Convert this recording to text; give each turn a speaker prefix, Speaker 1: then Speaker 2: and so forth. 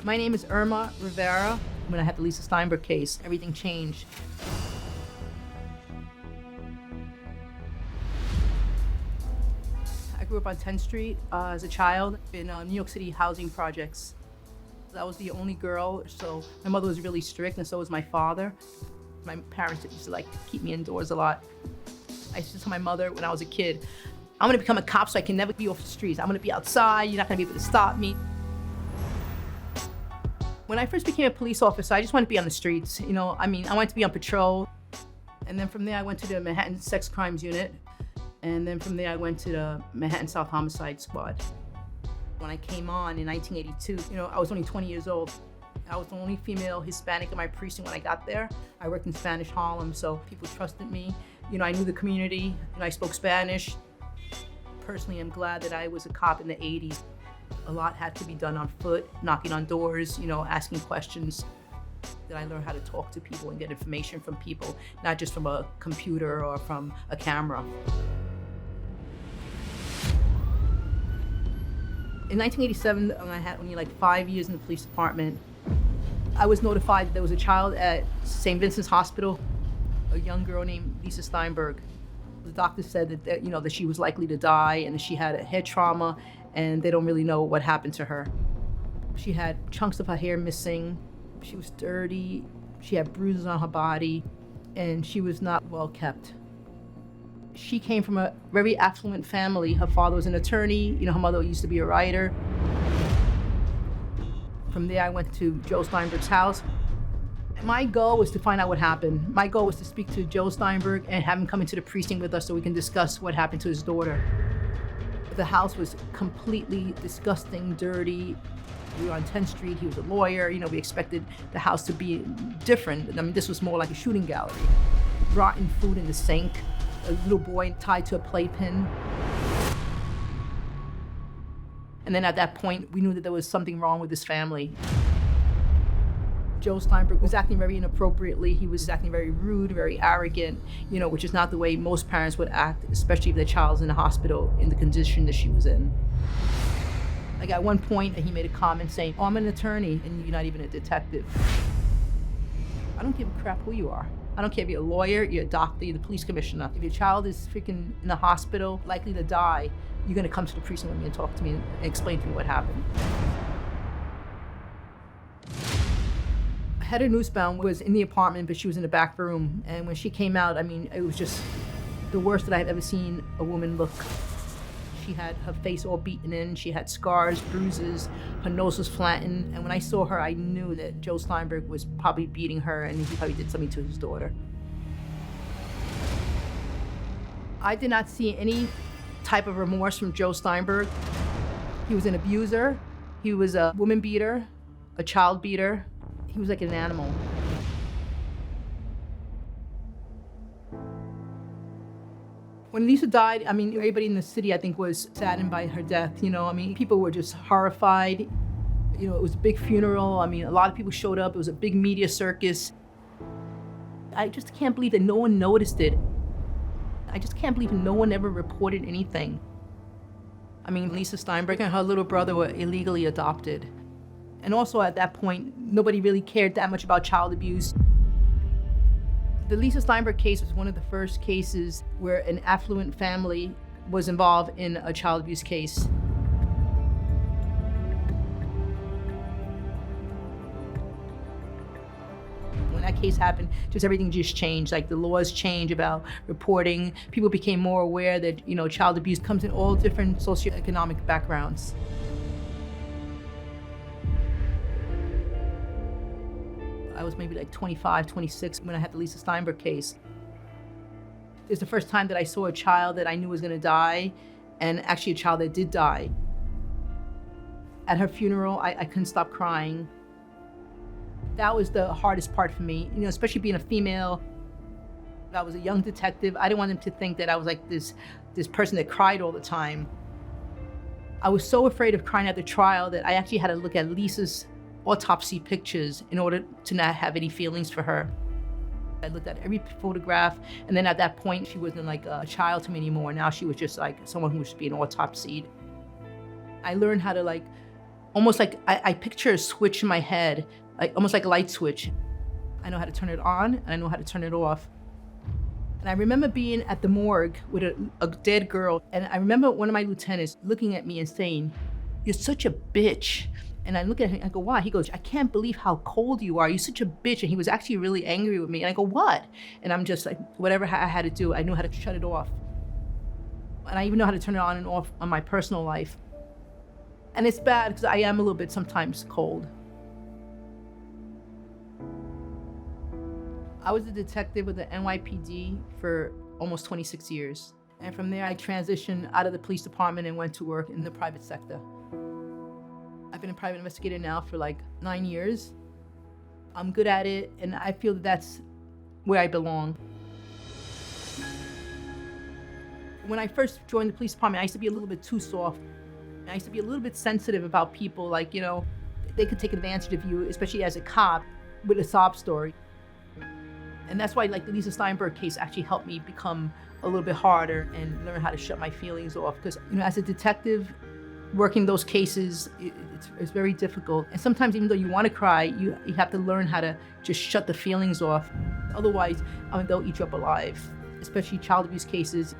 Speaker 1: My name is Irma Rivera. When I had the Lisa Steinberg case, everything changed. I grew up on 10th Street as a child in New York City housing projects. I was the only girl, so my mother was really strict, and so was my father. My parents used to keep me indoors a lot. I used to tell my mother when I was a kid, I'm gonna become a cop so I can never be off the streets. I'm gonna be outside, you're not gonna be able to stop me. When I first became a police officer, I just wanted to be on the streets. I wanted to be on patrol. And then from there, I went to the Manhattan Sex Crimes Unit. And then from there, I went to the Manhattan South Homicide Squad. When I came on in 1982, I was only 20 years old. I was the only female Hispanic in my precinct when I got there. I worked in Spanish Harlem, so people trusted me. I knew the community, and I spoke Spanish. Personally, I'm glad that I was a cop in the 80s. A lot had to be done on foot, knocking on doors, asking questions. That I learned how to talk to people and get information from people, not just from a computer or from a camera. In 1987, when I had only 5 years in the police department, I was notified that there was a child at St. Vincent's Hospital, a young girl named Lisa Steinberg. The doctor said that, that she was likely to die and that she had a head trauma, and they don't really know what happened to her. She had chunks of her hair missing. She was dirty. She had bruises on her body, and she was not well kept. She came from a very affluent family. Her father was an attorney. Her mother used to be a writer. From there, I went to Joe Steinberg's house. My goal was to find out what happened. My goal was to speak to Joe Steinberg and have him come into the precinct with us so we can discuss what happened to his daughter. The house was completely disgusting, dirty. We were on 10th Street. He was a lawyer. We expected the house to be different. This was more like a shooting gallery. Rotten food in the sink, a little boy tied to a playpen. And then at that point, we knew that there was something wrong with this family. Joe Steinberg was acting very inappropriately. He was acting very rude, very arrogant, which is not the way most parents would act, especially if their child's in the hospital in the condition that she was in. At one point, he made a comment saying, "Oh, I'm an attorney, and you're not even a detective." I don't give a crap who you are. I don't care if you're a lawyer, you're a doctor, you're the police commissioner. If your child is freaking in the hospital, likely to die, you're gonna come to the precinct with me and talk to me and explain to me what happened. Heather Nussbaum was in the apartment, but she was in the back room. And when she came out, it was just the worst that I had ever seen a woman look. She had her face all beaten in. She had scars, bruises. Her nose was flattened. And when I saw her, I knew that Joe Steinberg was probably beating her, and he probably did something to his daughter. I did not see any type of remorse from Joe Steinberg. He was an abuser. He was a woman beater, a child beater. He was like an animal. When Lisa died, everybody in the city, I think, was saddened by her death. People were just horrified. It was a big funeral. A lot of people showed up. It was a big media circus. I just can't believe that no one noticed it. I just can't believe no one ever reported anything. Lisa Steinberg and her little brother were illegally adopted. And also at that point, nobody really cared that much about child abuse. The Lisa Steinberg case was one of the first cases where an affluent family was involved in a child abuse case. When that case happened, everything just changed. The laws changed about reporting. People became more aware that, child abuse comes in all different socioeconomic backgrounds. I was maybe 25, 26 when I had the Lisa Steinberg case. It was the first time that I saw a child that I knew was gonna die, and actually a child that did die. At her funeral, I couldn't stop crying. That was the hardest part for me, especially being a female. I was a young detective. I didn't want them to think that I was this person that cried all the time. I was so afraid of crying at the trial that I actually had to look at Lisa's autopsy pictures in order to not have any feelings for her. I looked at every photograph, and then at that point, she wasn't a child to me anymore. Now she was just someone who was being autopsied. I learned how to Almost like I picture a switch in my head, like almost like a light switch. I know how to turn it on and I know how to turn it off. And I remember being at the morgue with a dead girl, and I remember one of my lieutenants looking at me and saying, "You're such a bitch." And I look at him, I go, "Why?" He goes, "I can't believe how cold you are. You're such a bitch." And he was actually really angry with me. And I go, "What?" And I'm just like, whatever I had to do, I knew how to shut it off. And I even know how to turn it on and off on my personal life. And it's bad because I am a little bit sometimes cold. I was a detective with the NYPD for almost 26 years. And from there, I transitioned out of the police department and went to work in the private sector. I've been a private investigator now for like 9 years. I'm good at it, and I feel that that's where I belong. When I first joined the police department, I used to be a little bit too soft. I used to be a little bit sensitive about people, like, they could take advantage of you, especially as a cop, with a sob story. And that's why, like, the Lisa Steinberg case actually helped me become a little bit harder and learn how to shut my feelings off. Because, as a detective, working those cases, it's very difficult. And sometimes, even though you want to cry, you have to learn how to just shut the feelings off. Otherwise, they'll eat you up alive, especially child abuse cases.